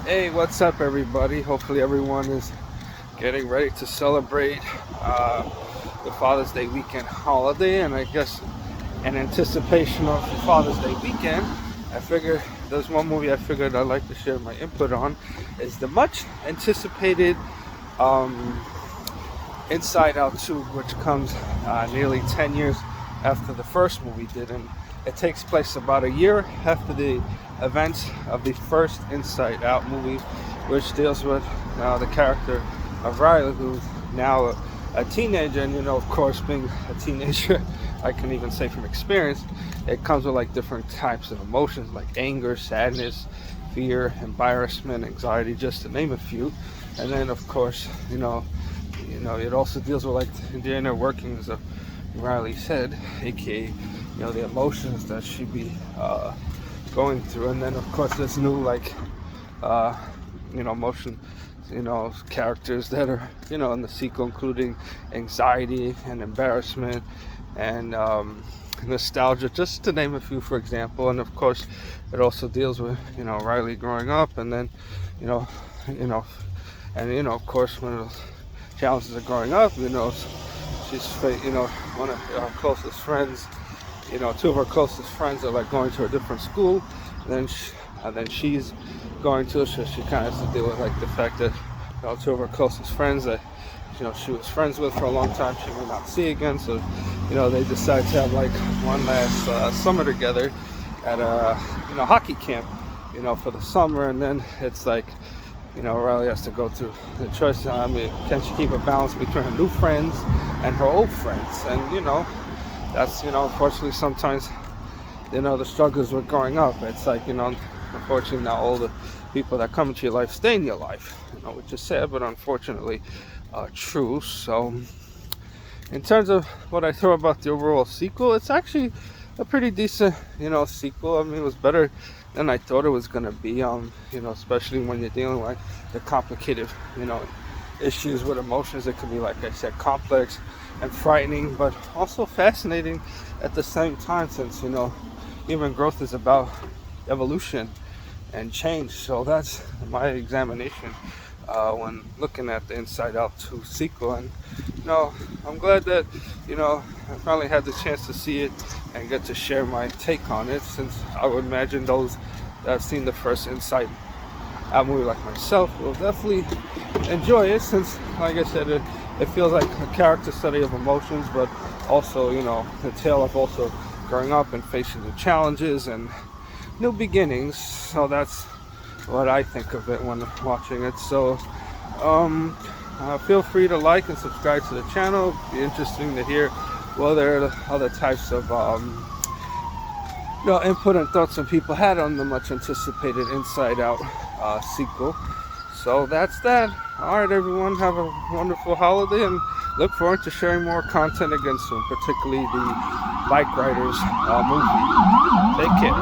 Hey, what's up, everybody? Hopefully, everyone is getting ready to celebrate the Father's Day weekend holiday. And I guess in anticipation of the Father's Day weekend, I figured there's one movie I figured I'd like to share my input on is the much anticipated Inside Out 2, which comes nearly 10 years after the first movie did. And it takes place about a year after the events of the first Inside Out movie, which deals with the character of Riley, who's now a teenager. And of course, being a teenager, I can even say from experience, it comes with like different types of emotions like anger, sadness, fear, embarrassment, anxiety, just to name a few. And then of course, it also deals with like the inner workings of Riley's head, aka the emotions that she be going through. And then of course this new emotion, characters that are in the sequel, including anxiety and embarrassment and nostalgia, just to name a few, for example. And of course it also deals with Riley growing up, and then of course one of those challenges of growing up, she's one of our closest friends, two of our closest friends are like going to a different school, and then she's going to, so she kind of has to deal with like the fact that two of her closest friends that she was friends with for a long time, she may not see again. So they decide to have like one last summer together at a hockey camp for the summer. And then it's like Riley has to go through the choice. Can she keep a balance between her new friends and her old friends? And that's unfortunately sometimes the struggles with growing up. It's like unfortunately not all the people that come into your life stay in your life, which is sad, but unfortunately true. So in terms of what I thought about the overall sequel, it's actually a pretty decent sequel. I mean, it was better than I thought it was gonna be, especially when you're dealing with the complicated issues with emotions. It could be, like I said, complex and frightening, but also fascinating at the same time, since human growth is about evolution and change. So that's my examination when looking at the Inside Out 2 sequel. And I'm glad that I finally had the chance to see it and get to share my take on it, since I would imagine those that have seen the first Inside Out movie like myself will definitely enjoy it, since like I said, it feels like a character study of emotions, but also the tale of also growing up and facing the challenges and new beginnings. So that's what I think of it when watching it. So feel free to like and subscribe to the channel. It'd be interesting to hear there are other types of input and thoughts some people had on the much anticipated Inside Out sequel. So that's that. All right, everyone, have a wonderful holiday, and look forward to sharing more content again soon, particularly the Bike Riders movie. Take care.